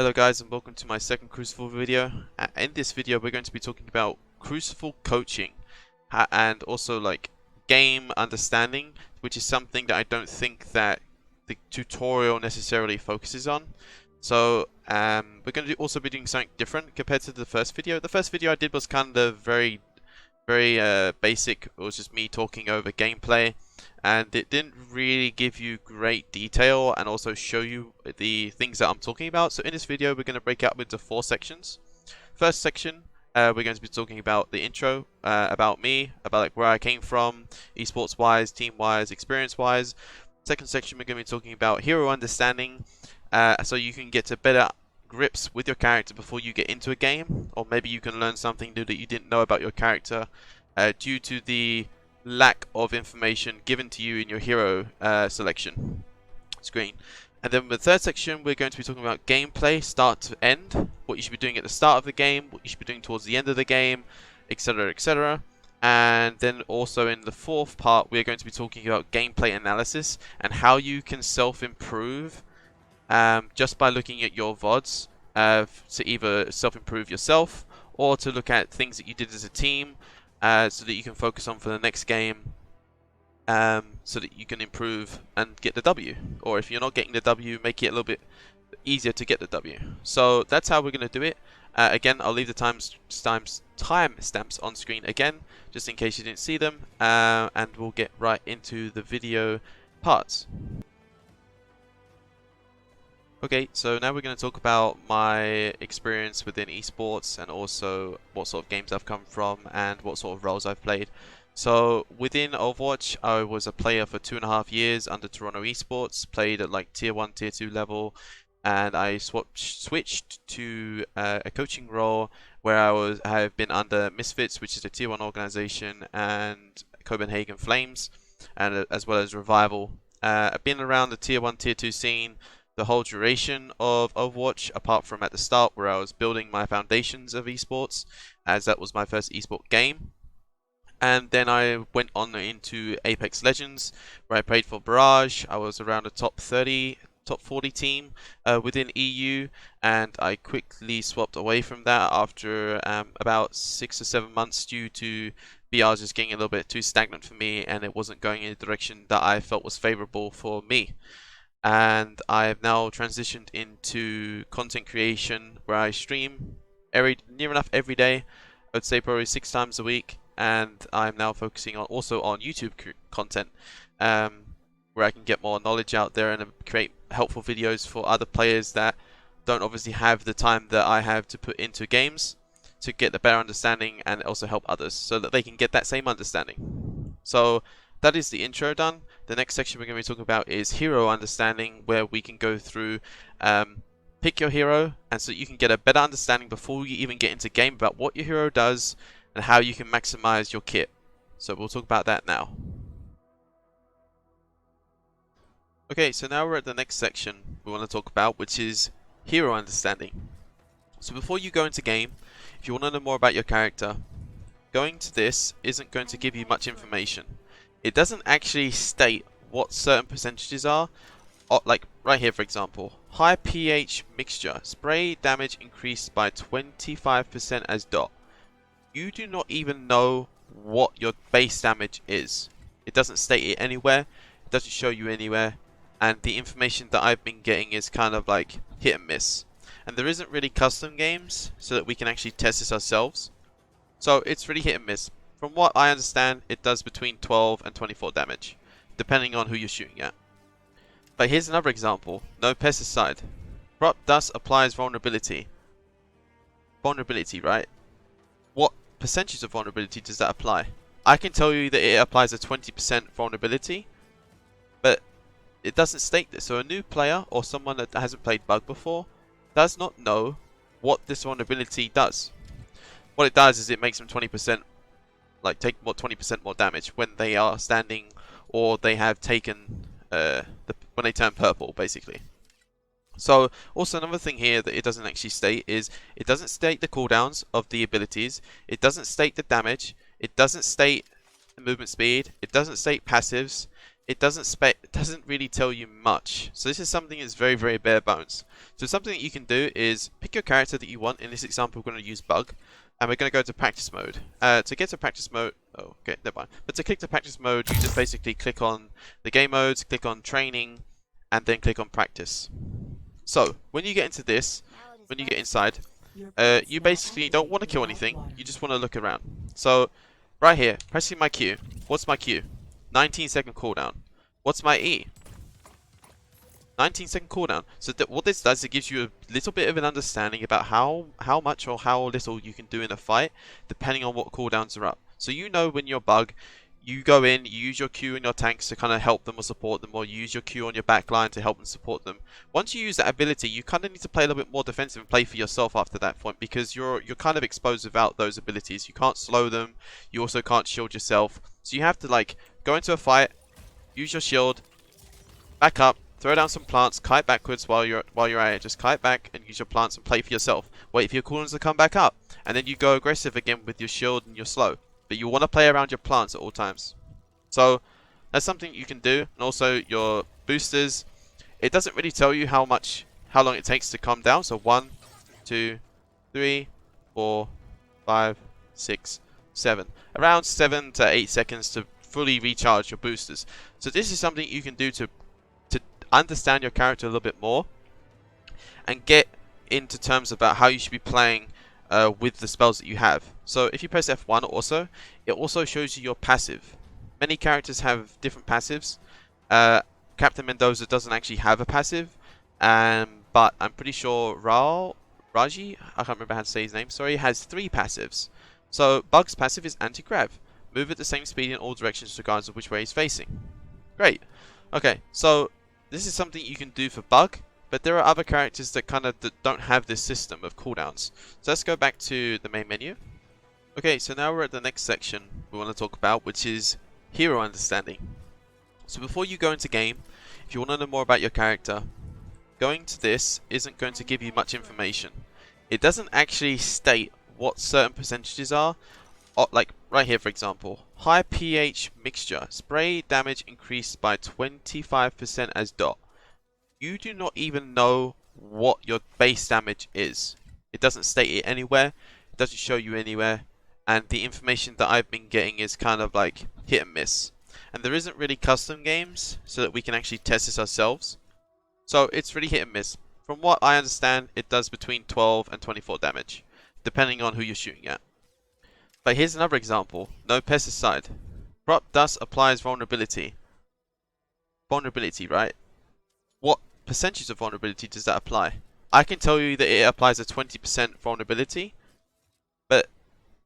Hello guys, and welcome to my second Crucible video. In this video we're going to be talking about Crucible coaching and also like game understanding, which is something that I don't think that the tutorial necessarily focuses on. So we're going to also be doing something different compared to the first video. The first video I did was kind of very basic. It was just me talking over gameplay, and it didn't really give you great detail and also show you the things that I'm talking about. So in this video we're going to break it up into 4 sections. First section, we're going to be talking about the intro, about me, about like where I came from, esports wise, team wise, experience wise. Second section we're going to be talking about hero understanding, so you can get to better grips with your character before you get into a game, or maybe you can learn something new that you didn't know about your character due to the lack of information given to you in your hero selection screen. And then the third section we're going to be talking about gameplay start to end, what you should be doing at the start of the game, what you should be doing towards the end of the game, etc, etc. And then also in the fourth part we're going to be talking about gameplay analysis and how you can self-improve just by looking at your VODs to either self-improve yourself or to look at things that you did as a team so that you can focus on for the next game, so that you can improve and get the W. Or if you're not getting the W, make it a little bit easier to get the W. So that's how we're going to do it. Again, I'll leave the timestamps on screen again, just in case you didn't see them, and we'll get right into the video parts. Okay, so now we're going to talk about my experience within esports and also what sort of games I've come from and what sort of roles I've played. So within Overwatch, I was a player for 2.5 years under Toronto Esports, played at like tier 1, tier 2 level, and I switched to a coaching role where I have been under Misfits, which is a tier 1 organization, and Copenhagen Flames, and as well as Revival. I've been around the tier 1, tier 2 scene the whole duration of Overwatch, apart from at the start where I was building my foundations of esports, as that was my first esport game. And then I went on into Apex Legends, where I played for Barrage. I was around a top 40 team within EU, and I quickly swapped away from that after about 6 or 7 months due to BR just getting a little bit too stagnant for me, and it wasn't going in a direction that I felt was favorable for me. And I have now transitioned into content creation, where I stream near enough every day. I would say probably 6 times a week, and I'm now focusing on also on YouTube content, where I can get more knowledge out there and create helpful videos for other players that don't obviously have the time that I have to put into games to get the better understanding and also help others so that they can get that same understanding. So that is the intro done. The next section we're going to be talking about is hero understanding, where we can go through, pick your hero, and so you can get a better understanding before you even get into game about what your hero does and how you can maximize your kit. So we'll talk about that now. Okay, so now we're at the next section we want to talk about, which is hero understanding. So before you go into game, if you want to know more about your character, going to this isn't going to give you much information. It doesn't actually state what certain percentages are. Like right here, for example, high pH mixture, spray damage increased by 25% as dot. You do not even know what your base damage is. It doesn't state it anywhere. It doesn't show you anywhere. And the information that I've been getting is kind of like hit and miss. And there isn't really custom games so that we can actually test this ourselves. So it's really hit and miss. From what I understand, it does between 12 and 24 damage, depending on who you're shooting at. But here's another example. No pesticide. Corrupt dust applies vulnerability. Vulnerability, right? What percentage of vulnerability does that apply? I can tell you that it applies a 20% vulnerability, but it doesn't state this. So a new player or someone that hasn't played Bug before does not know what this vulnerability does. What it does is it makes them 20%, like take 20% more damage when they are standing or they have taken when they turn purple, basically. So also another thing here that it doesn't actually state is it doesn't state the cooldowns of the abilities, it doesn't state the damage, it doesn't state the movement speed, it doesn't state passives, it doesn't really tell you much. So this is something that's very, very bare bones. So something that you can do is pick your character that you want. In this example, we're going to use Bug, and we're going to go to practice mode. To get to practice mode, oh, okay, never mind. But to click to practice mode, you just basically click on the game modes, click on training, and then click on practice. So when you get into this, when you get inside, you basically don't want to kill anything. You just want to look around. So right here, pressing my Q. What's my Q? 19-second cooldown. What's my E? 19-second cooldown. So what this does, it gives you a little bit of an understanding about how much or how little you can do in a fight, depending on what cooldowns are up. So you know when you're Bug, you go in, you use your Q in your tanks to kind of help them or support them, or you use your Q on your backline to help and support them. Once you use that ability, you kind of need to play a little bit more defensive and play for yourself after that point, because you're kind of exposed without those abilities. You can't slow them, you also can't shield yourself. So you have to like go into a fight, use your shield, back up, throw down some plants, kite backwards while you're at it. Just kite back and use your plants and play for yourself. Wait for your cooldowns to come back up, and then you go aggressive again with your shield and your slow. But you want to play around your plants at all times. So that's something you can do. And also your boosters, it doesn't really tell you how long it takes to come down. So 1, 2, 3, 4, 5, 6, 7. Around 7 to 8 seconds to fully recharge your boosters. So this is something you can do to understand your character a little bit more and get into terms about how you should be playing with the spells that you have. So if you press F1 also, it also shows you your passive. Many characters have different passives. Captain Mendoza doesn't actually have a passive, but I'm pretty sure Raji, I can't remember how to say his name, sorry, has 3 passives. So Bug's passive is anti-grav. Move at the same speed in all directions regardless of which way he's facing. Great. Okay, so this is something you can do for Bug, but there are other characters that don't have this system of cooldowns. So let's go back to the main menu. Okay, so now we're at the next section we want to talk about, which is hero understanding. So before you go into game, if you want to know more about your character, going to this isn't going to give you much information. It doesn't actually state what certain percentages are. Like right here, for example, high pH mixture, spray damage increased by 25% as dot. You do not even know what your base damage is. It doesn't state it anywhere, it doesn't show you anywhere, and the information that I've been getting is kind of like hit and miss. And there isn't really custom games so that we can actually test this ourselves. So it's really hit and miss. From what I understand, it does between 12 and 24 damage, depending on who you're shooting at. But here's another example. No pesticide. Crop dust applies vulnerability. Vulnerability, right? What percentage of vulnerability does that apply? I can tell you that it applies a 20% vulnerability, but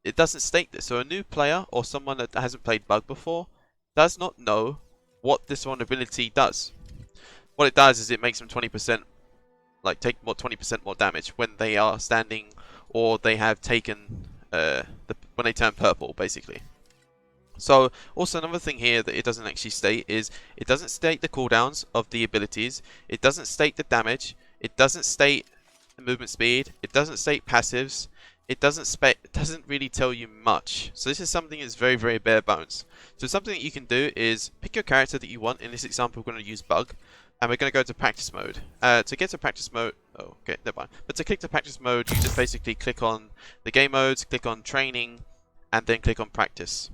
it doesn't state this. So a new player or someone that hasn't played Bug before does not know what this vulnerability does. What it does is it makes them 20%, like take 20% more damage when they are standing or they have taken when they turn purple, basically. So also another thing here that it doesn't actually state is it doesn't state the cooldowns of the abilities, it doesn't state the damage, it doesn't state the movement speed, it doesn't state passives, it doesn't really tell you much. So this is something that's very, very bare bones. So something that you can do is pick your character that you want. In this example, we're going to use Bug, and we're going to go to practice mode. To get to practice mode, oh, okay, never mind. But to click to practice mode, you just basically click on the game modes, click on training, and then click on practice.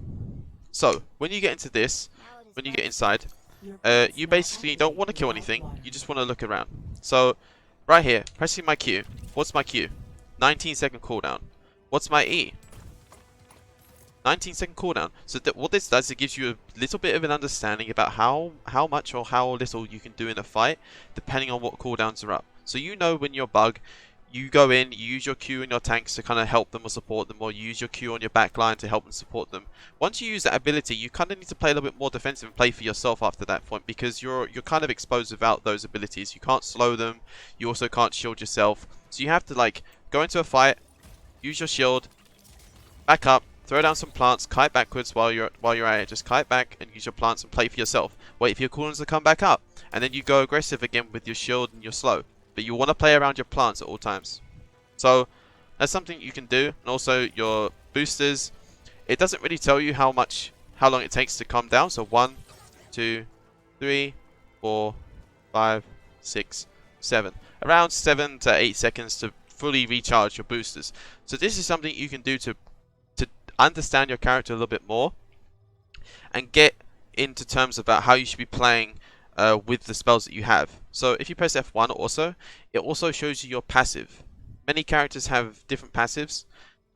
So when you get into this, when you get inside, you basically don't want to kill anything. You just want to look around. So right here, pressing my Q. What's my Q? 19-second cooldown. What's my E? 19-second cooldown. So what this does, it gives you a little bit of an understanding about how much or how little you can do in a fight, depending on what cooldowns are up. So you know when you're Bug, you go in, you use your Q in your tanks to kind of help them or support them, or you use your Q on your backline to help and support them. Once you use that ability, you kind of need to play a little bit more defensive and play for yourself after that point, because you're kind of exposed without those abilities. You can't slow them, you also can't shield yourself. So you have to like go into a fight, use your shield, back up, throw down some plants, kite backwards while you're at it. Just kite back and use your plants and play for yourself. Wait for your cooldowns to come back up, and then you go aggressive again with your shield and your slow. But you want to play around your plants at all times. So that's something you can do. And also your boosters, it doesn't really tell you how long it takes to come down. So 1, 2, 3, 4, 5, 6, 7. Around 7 to 8 seconds to fully recharge your boosters. So this is something you can do to understand your character a little bit more and get into terms about how you should be playing with the spells that you have. So if you press F1 also, it also shows you your passive. Many characters have different passives.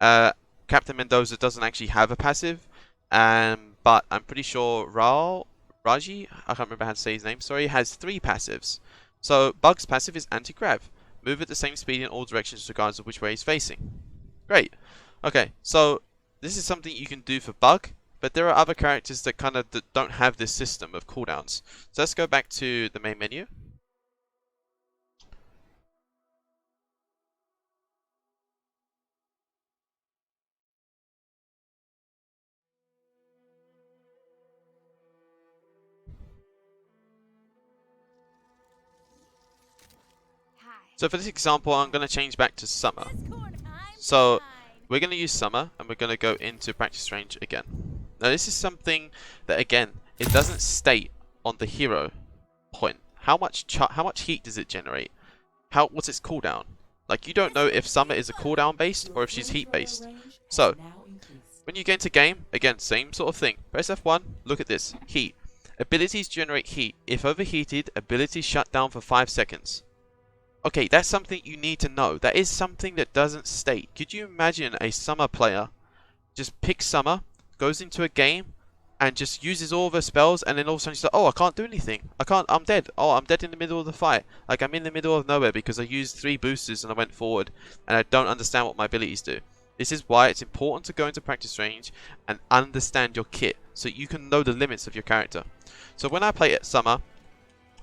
Captain Mendoza doesn't actually have a passive, but I'm pretty sure Raji, I can't remember how to say his name, sorry, has 3 passives. So Bug's passive is anti-grav. Move at the same speed in all directions regardless of which way he's facing. Great. Okay, so this is something you can do for Bug, but there are other characters that don't have this system of cooldowns. So let's go back to the main menu. So for this example, I'm going to change back to Summer. So we're going to use Summer, and we're going to go into Practice Range again. Now this is something that, again, it doesn't state on the hero point. How much heat does it generate? What's its cooldown? Like, you don't know if Summer is a cooldown based or if she's heat based. So when you get into game, again, same sort of thing. Press F1, look at this, heat. Abilities generate heat. If overheated, abilities shut down for 5 seconds. Okay, that's something you need to know. That is something that doesn't state. Could you imagine a Summer player just picks Summer, goes into a game, and just uses all of her spells, and then all of a sudden she's like, oh, I can't do anything. I'm dead. Oh, I'm dead in the middle of the fight. Like, I'm in the middle of nowhere because I used 3 boosters and I went forward, and I don't understand what my abilities do. This is why it's important to go into practice range and understand your kit, so you can know the limits of your character. So when I play at Summer,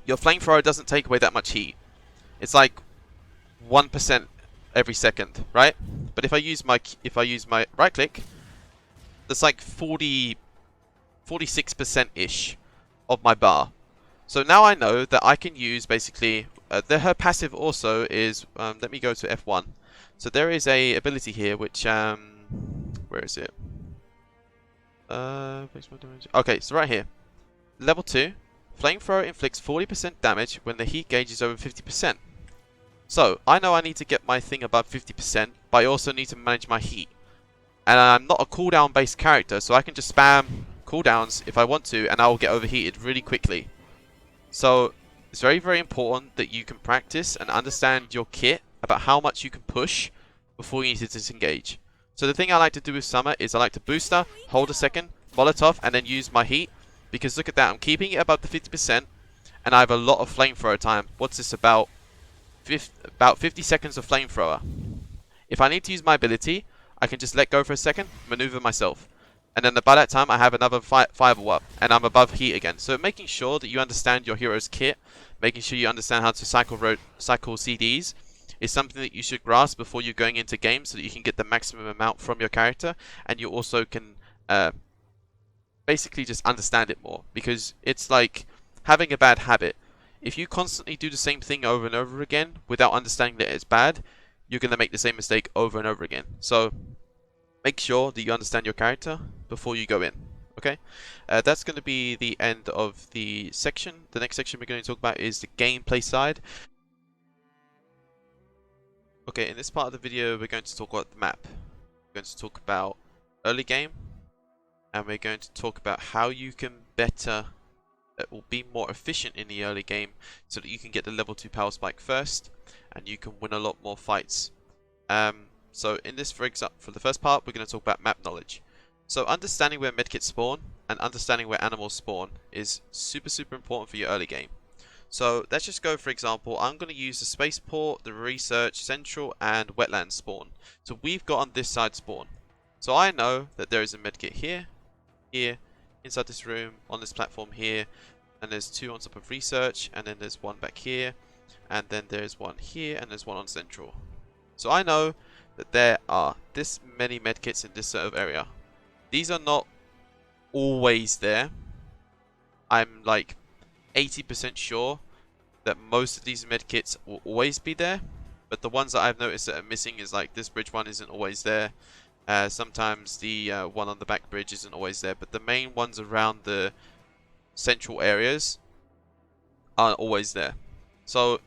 your flamethrower doesn't take away that much heat. It's like 1% every second, right? But if I use my right click, that's like 46%-ish of my bar. So now I know that I can use basically her passive also is let me go to F1. So there is a ability here which where is it? Okay, so right here. Level 2, flamethrower inflicts 40% damage when the heat gauge is over 50%. So, I know I need to get my thing above 50%, but I also need to manage my heat. And I'm not a cooldown based character, so I can just spam cooldowns if I want to, and I will get overheated really quickly. So, it's very, very important that you can practice and understand your kit about how much you can push before you need to disengage. So the thing I like to do with Summer is I like to booster, hold a second, Molotov, and then use my heat. Because look at that, I'm keeping it above the 50%, and I have a lot of flamethrower time. What's this about? About 50 seconds of flamethrower. If I need to use my ability, I can just let go for a second, maneuver myself. And then by that time, I have another 5 up, and I'm above heat again. So making sure that you understand your hero's kit, making sure you understand how to cycle CDs, is something that you should grasp before you're going into games so that you can get the maximum amount from your character, and you also can basically just understand it more. Because it's like having a bad habit. If you constantly do the same thing over and over again without understanding that it's bad, you're going to make the same mistake over and over again. So make sure that you understand your character before you go in. Okay, that's going to be the end of the section. The next section we're going to talk about is the gameplay side. Okay, in this part of the video, we're going to talk about the map. We're going to talk about early game, and we're going to talk about how you can better will be more efficient in the early game so that you can get the level 2 power spike first and you can win a lot more fights. So in this, for example, for the first part, we're going to talk about map knowledge. So understanding where medkits spawn and understanding where animals spawn is super important for your early game. So let's just go, for example, I'm going to use the spaceport, the research, central, and wetland spawn. So we've got on this side spawn. So I know that there is a medkit here, here, inside this room, on this platform here, and there's 2 on top of research, and then there's 1 back here, and then there's 1 here, and there's 1 on central. So I know that there are this many medkits in this sort of area. These are not always there. I'm like 80% sure that most of these medkits will always be there, but the ones that I've noticed that are missing is like this bridge one isn't always there. Sometimes the one on the back bridge isn't always there, but the main ones around the central areas aren't always there. So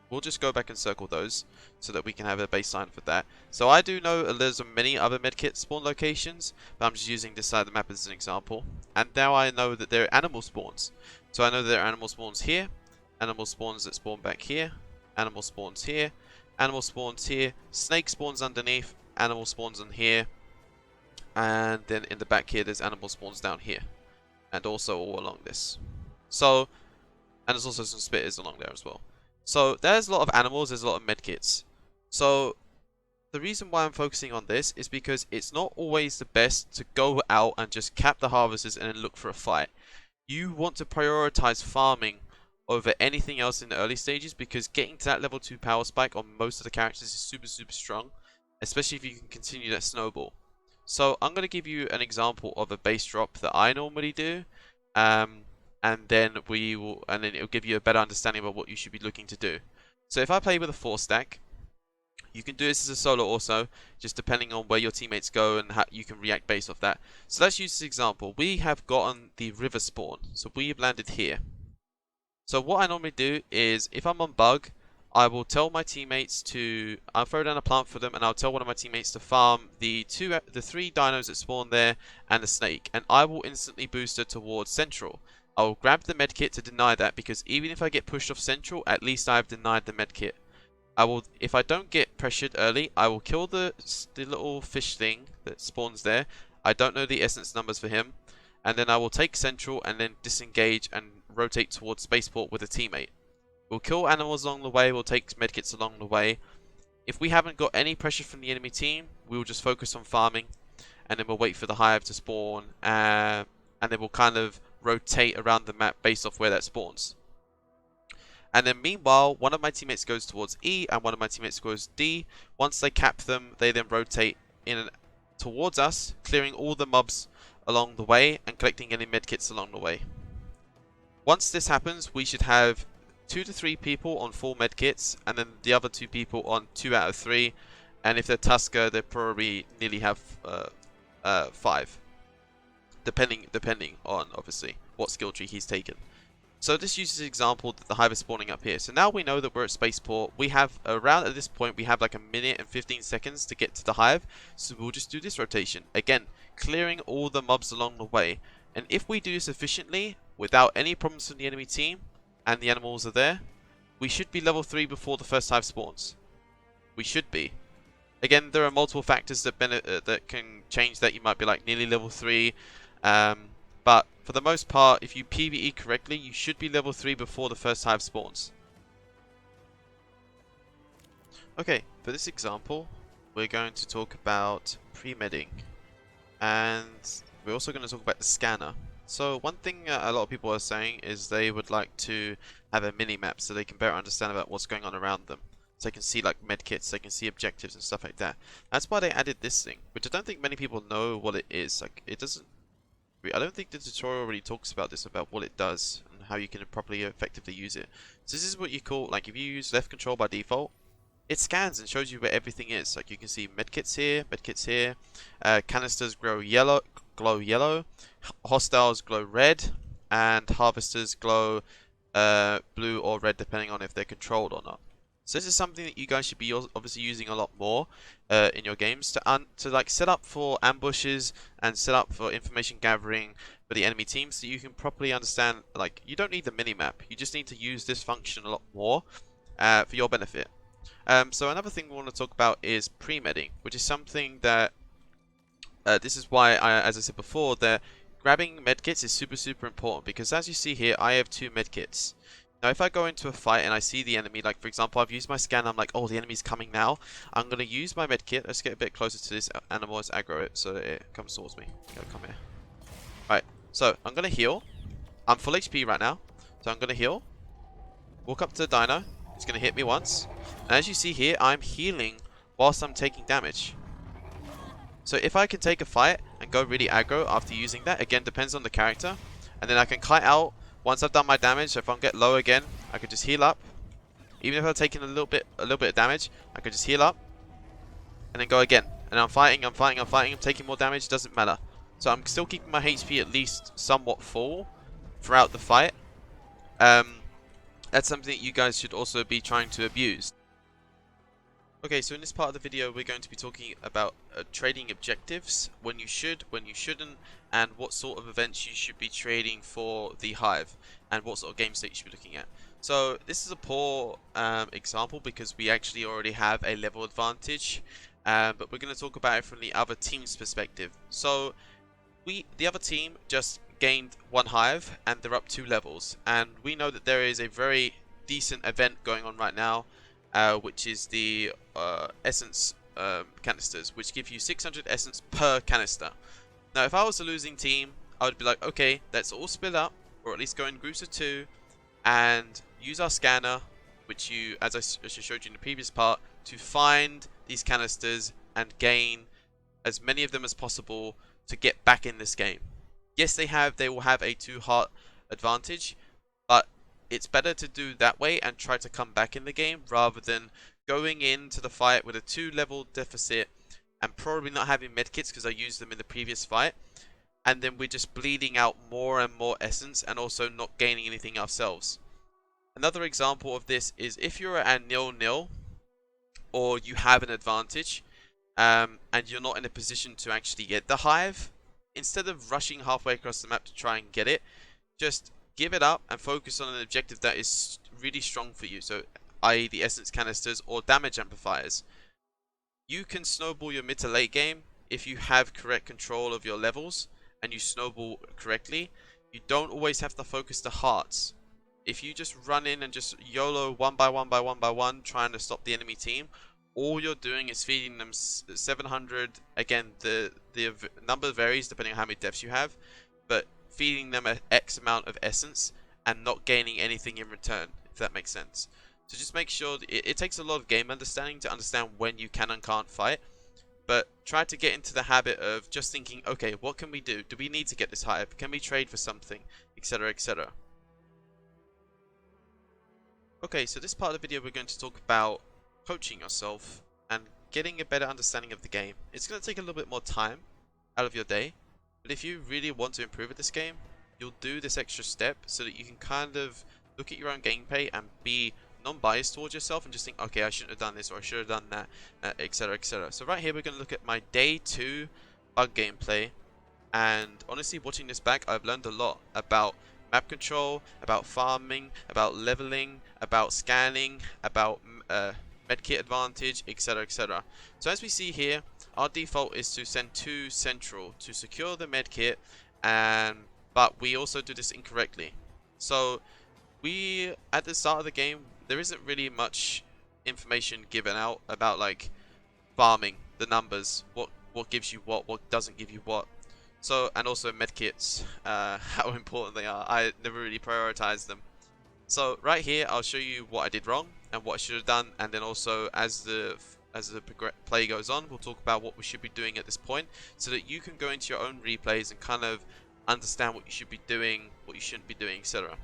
we'll just go back and circle those so that we can have a baseline for that. So I do know there's many other medkit spawn locations, but I'm just using this side of the map as an example. And now I know that there are animal spawns. So I know there are animal spawns here, animal spawns that spawn back here, animal spawns here, animal spawns here, snake spawns underneath, animal spawns in here, and then in the back here there's animal spawns down here, and also all along this. So, and there's also some spitters along there as well. So there's a lot of animals, there's a lot of medkits. So the reason why I'm focusing on this is because it's not always the best to go out and just cap the harvesters and then look for a fight. You want to prioritize farming over anything else in the early stages, because getting to that level 2 power spike on most of the characters is super strong, especially if you can continue that snowball. So I'm going to give you an example of a base drop that I normally do, and then it'll give you a better understanding of what you should be looking to do. So if I play with a 4 stack, you can do this as a solo also, just depending on where your teammates go and how you can react based off that. So let's use this example. We have gotten the river spawn, so we've landed here. So what I normally do is, if I'm on bug, I will tell my teammates I'll throw down a plant for them, and I'll tell one of my teammates to farm the 3 dinos that spawn there and the snake, and I will instantly boost her towards central. I will grab the medkit to deny that, because even if I get pushed off central, at least I've denied the medkit. If I don't get pressured early, I will kill the little fish thing that spawns there. I don't know the essence numbers for him, and then I will take central and then disengage and rotate towards spaceport with a teammate. We'll kill animals along the way, we'll take medkits along the way. If we haven't got any pressure from the enemy team, we'll just focus on farming, and then we'll wait for the hive to spawn, and then we'll kind of rotate around the map based off where that spawns. And then meanwhile, one of my teammates goes towards E and one of my teammates goes D. Once they cap them, they then rotate towards us, clearing all the mobs along the way and collecting any medkits along the way. Once this happens, we should have 2 to 3 people on full medkits, and then the other 2 people on 2 out of 3. And if they're Tusker, they probably nearly have 5, depending on obviously what skill tree he's taken. So this uses the example that the hive is spawning up here. So now we know that we're at spaceport. We have around at this point we have like 1 minute and 15 seconds to get to the hive. So we'll just do this rotation again, clearing all the mobs along the way. And if we do this efficiently without any problems from the enemy team and the animals are there, we should be level 3 before the first hive spawns. We should be. Again, there are multiple factors that can change that. You might be like nearly level 3. But for the most part, if you PvE correctly, you should be level 3 before the first hive spawns. Okay, for this example, we're going to talk about pre-medding. And we're also going to talk about the scanner. So one thing a lot of people are saying is they would like to have a mini-map so they can better understand about what's going on around them. So they can see like medkits, they can see objectives and stuff like that. That's why they added this thing, which I don't think many people know what it is. Like, I don't think the tutorial really talks about this, about what it does and how you can properly effectively use it. So this is what you call, like, if you use left control by default, it scans and shows you where everything is. Like, you can see medkits here, canisters glow yellow, hostiles glow red, and harvesters glow blue or red depending on if they're controlled or not. So this is something that you guys should be obviously using a lot more in your games to like set up for ambushes and set up for information gathering for the enemy team, so you can properly understand. Like, you don't need the minimap, you just need to use this function a lot more for your benefit. So another thing we want to talk about is pre-medding, which is something that this is why as I said before, that grabbing medkits is super important, because as you see here, I have 2 medkits. Now, if I go into a fight and I see the enemy, like for example, I've used my scan, I'm like, oh, the enemy's coming now. I'm going to use my medkit. Let's get a bit closer to this animal. Let's aggro it so it comes towards me. Gotta come here. Alright, so I'm going to heal. I'm full HP right now, so I'm going to heal. Walk up to the dino. It's going to hit me once. And as you see here, I'm healing whilst I'm taking damage. So if I can take a fight and go really aggro after using that, again, depends on the character. And then I can kite out. Once I've done my damage, so if I get low again, I could just heal up. Even if I've taken a little bit of damage, I could just heal up and then go again. And I'm fighting, I'm taking more damage, doesn't matter. So I'm still keeping my HP at least somewhat full throughout the fight. that's something that you guys should also be trying to abuse. Okay, so in this part of the video, we're going to be talking about trading objectives, when you should, when you shouldn't, and what sort of events you should be trading for the Hive, and what sort of game state you should be looking at. So this is a poor example because we actually already have a level advantage, but we're going to talk about it from the other team's perspective. So the other team just gained 1 Hive, and they're up 2 levels, and we know that there is a very decent event going on right now, which is the essence canisters, which give you 600 essence per canister. Now, if I was a losing team, I would be like, okay, let's all split up, or at least go in groups of 2, and use our scanner, which as I showed you in the previous part, to find these canisters and gain as many of them as possible to get back in this game. Yes, they will have a 2 heart advantage, but it's better to do that way and try to come back in the game rather than going into the fight with a 2 level deficit and probably not having medkits because I used them in the previous fight, and then we're just bleeding out more and more essence and also not gaining anything ourselves. Another example of this is if you're at 0-0 or you have an advantage and you're not in a position to actually get the Hive, instead of rushing halfway across the map to try and get it, just give it up and focus on an objective that is really strong for you, so i.e. the essence canisters or damage amplifiers. You can snowball your mid to late game if you have correct control of your levels and you snowball correctly. You don't always have to focus the hearts. If you just run in and just YOLO 1 by 1 by 1 by 1 trying to stop the enemy team, all you're doing is feeding them 700. Again, the number varies depending on how many deaths you have, but feeding them an X amount of essence and not gaining anything in return, if that makes sense. So just make sure it takes a lot of game understanding to understand when you can and can't fight, but try to get into the habit of just thinking, okay, what can we do? Do we need to get this Hive? Can we trade for something? Etc, etc. Okay, so this part of the video we're going to talk about coaching yourself and getting a better understanding of the game. It's going to take a little bit more time out of your day, but if you really want to improve at this game, you'll do this extra step so that you can kind of look at your own gameplay and be non-biased towards yourself and just think, okay, I shouldn't have done this or I should have done that, etc, etc. So right here we're going to look at my day 2 bug gameplay, and honestly watching this back I've learned a lot about map control, about farming, about leveling, about scanning, about medkit advantage, etc, etc. So as we see here, our default is to send 2 central to secure the medkit, but we also do this incorrectly. So we, at the start of the game, there isn't really much information given out about like farming, the numbers, what gives you what doesn't give you what. So, and also medkits, how important they are. I never really prioritized them. So right here, I'll show you what I did wrong and what I should have done, and then also as the play goes on, we'll talk about what we should be doing at this point, so that you can go into your own replays and kind of understand what you should be doing, what you shouldn't be doing, etc.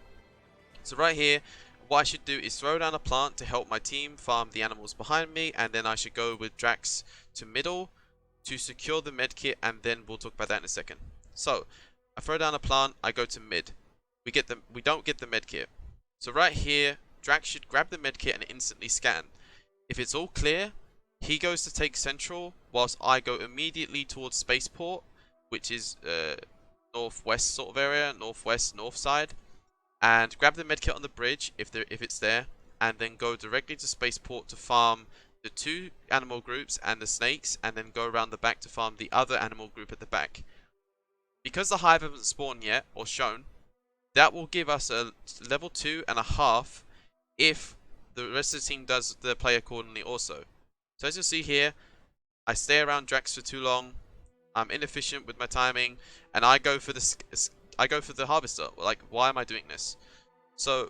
So right here, what I should do is throw down a plant to help my team farm the animals behind me, and then I should go with Drax to middle to secure the medkit, and then we'll talk about that in a second. So I throw down a plant, I go to mid. We don't get the medkit. So right here, Drax should grab the medkit and instantly scan. If it's all clear, he goes to take central, whilst I go immediately towards spaceport, which is northwest sort of area, northwest, north side, and grab the medkit on the bridge if it's there, and then go directly to spaceport to farm the 2 animal groups and the snakes, and then go around the back to farm the other animal group at the back. Because the Hive haven't spawned yet or shown, that will give us a level 2.5 if the rest of the team does the play accordingly also. So as you'll see here, I stay around Drax for too long, I'm inefficient with my timing, and I go for the harvester. Like, why am I doing this? So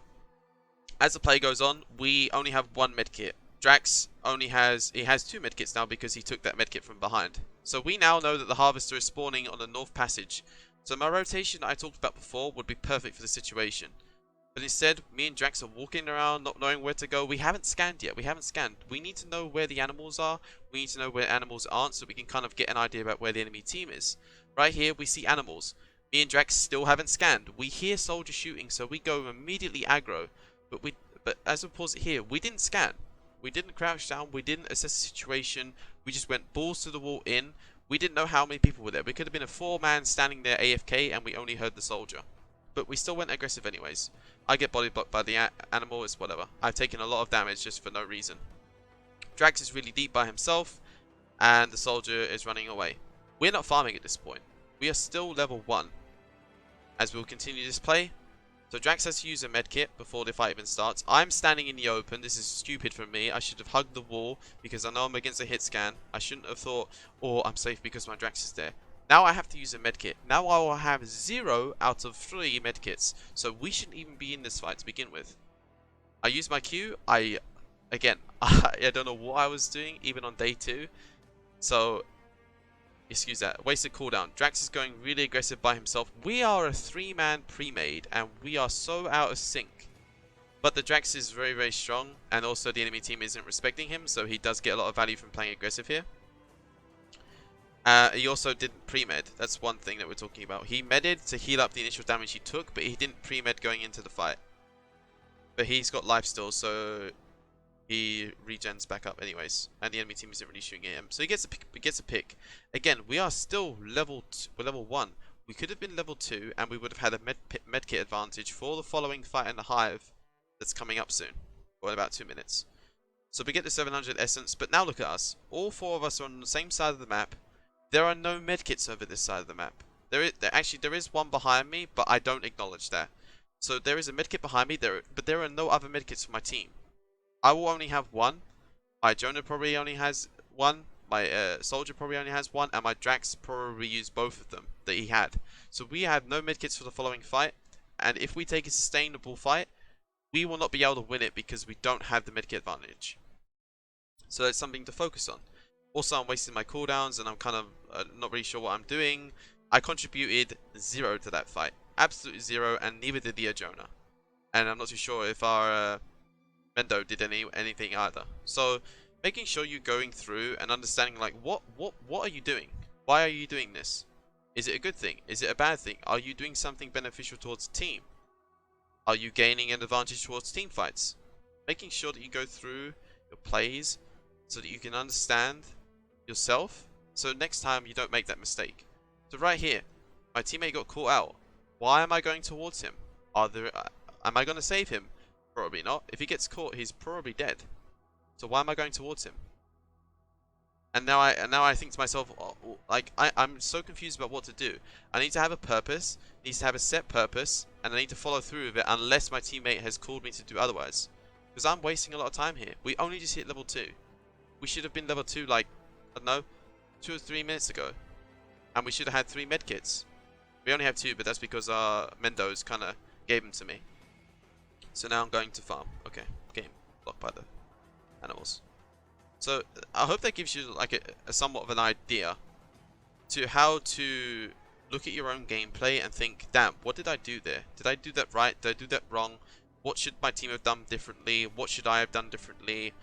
as the play goes on, we only have 1 medkit. Drax has 2 medkits now because he took that medkit from behind. So we now know that the harvester is spawning on the north passage. So my rotation that I talked about before would be perfect for the situation. But instead, me and Drax are walking around, not knowing where to go. We haven't scanned yet. We need to know where the animals are. We need to know where animals aren't, so we can kind of get an idea about where the enemy team is. Right here, we see animals. Me and Drax still haven't scanned. We hear soldiers shooting, so we go immediately aggro. But But as we pause it here, we didn't scan. We didn't crouch down. We didn't assess the situation. We just went balls to the wall in. We didn't know how many people were there. We could have been a 4-man standing there AFK and we only heard the soldier. But we still went aggressive anyways. I get body blocked by the animal, it's whatever. I've taken a lot of damage just for no reason. Drax is really deep by himself and the soldier is running away. We're not farming at this point. We are still level 1. As we'll continue this play. So Drax has to use a medkit before the fight even starts. I'm standing in the open. This is stupid from me. I should have hugged the wall because I know I'm against a hit scan. I shouldn't have thought, oh, I'm safe because my Drax is there. Now I have to use a medkit. Now I will have 0 out of 3 medkits. So we shouldn't even be in this fight to begin with. I used my Q. Again, I don't know what I was doing even on day 2. So, excuse that. Wasted cooldown. Drax is going really aggressive by himself. We are a 3-man pre-made and we are so out of sync. But the Drax is very, very strong and also the enemy team isn't respecting him, so he does get a lot of value from playing aggressive here. He also didn't pre-med. That's one thing that we're talking about. He medded to heal up the initial damage he took, but he didn't pre-med going into the fight. But he's got life still, so he regens back up anyways, and the enemy team isn't really shooting at him, so he gets a pick. Again, we are still we're level 1. We could have been level 2, and we would have had a medkit advantage for the following fight in the hive that's coming up soon, or in about 2 minutes. So we get the 700 essence, but now look at us. All 4 of us are on the same side of the map. There are no medkits over this side of the map. There is one behind me, but I don't acknowledge that. So there is a medkit behind me, but there are no other medkits for my team. I will only have 1. My Jonah probably only has 1. My soldier probably only has 1. And my Drax probably used both of them that he had. So we have no medkits for the following fight. And if we take a sustainable fight, we will not be able to win it because we don't have the medkit advantage. So that's something to focus on. Also, I'm wasting my cooldowns and I'm kind of not really sure what I'm doing. I contributed 0 to that fight. Absolutely 0, and neither did the Jonah. And I'm not too sure if our Mendo did anything either. So making sure you're going through and understanding like what are you doing? Why are you doing this? Is it a good thing? Is it a bad thing? Are you doing something beneficial towards the team? Are you gaining an advantage towards team fights? Making sure that you go through your plays so that you can understand yourself, so next time you don't make that mistake. So right here, my teammate got caught out. Why am I going towards him? Am I going to save him? Probably not. If he gets caught, he's probably dead. So why am I going towards him? And now I think to myself, oh, like I'm so confused about what to do. I need to have a purpose. Needs to have a set purpose, and I need to follow through with it unless my teammate has called me to do otherwise. Because I'm wasting a lot of time here. We only just hit level 2. We should have been level 2 like, I don't know, 2 or 3 minutes ago. And we should have had 3 medkits. We only have 2, but that's because our Mendos kind of gave them to me. So now I'm going to farm. Okay, game blocked by the animals. So I hope that gives you like a somewhat of an idea to how to look at your own gameplay and think, damn, what did I do there? Did I do that right? Did I do that wrong? What should my team have done differently? What should I have done differently?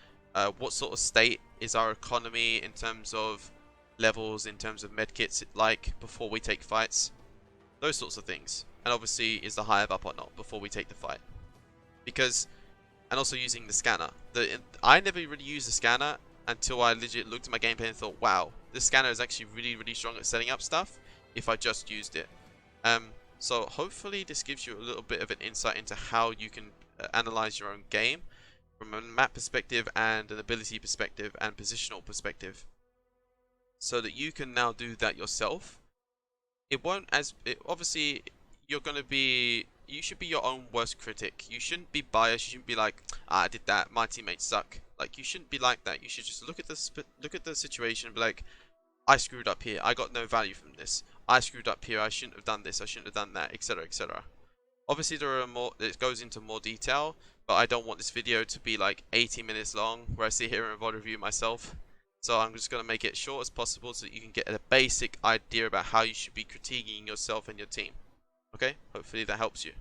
What sort of state is our economy in terms of levels, in terms of medkits like before we take fights? Those sorts of things. And obviously, is the hive up or not before we take the fight? Because, and also using the scanner. I never really used the scanner until I legit looked at my gameplay and thought, wow, this scanner is actually really, really strong at setting up stuff if I just used it. So hopefully this gives you a little bit of an insight into how you can analyze your own game from a map perspective and an ability perspective and positional perspective, so that you can now do that yourself. Obviously you're going to be, you should be your own worst critic. You shouldn't be biased. You shouldn't be like, I did that, my teammates suck. Like, you shouldn't be like that. You should just look at the situation and be like, I screwed up here. I got no value from this. I screwed up here. I shouldn't have done this. I shouldn't have done that, etc., etc. Obviously, there are more. It goes into more detail, but I don't want this video to be like 80 minutes long, where I sit here and VOD review myself. So I'm just going to make it short as possible so that you can get a basic idea about how you should be critiquing yourself and your team. Okay? Hopefully that helps you.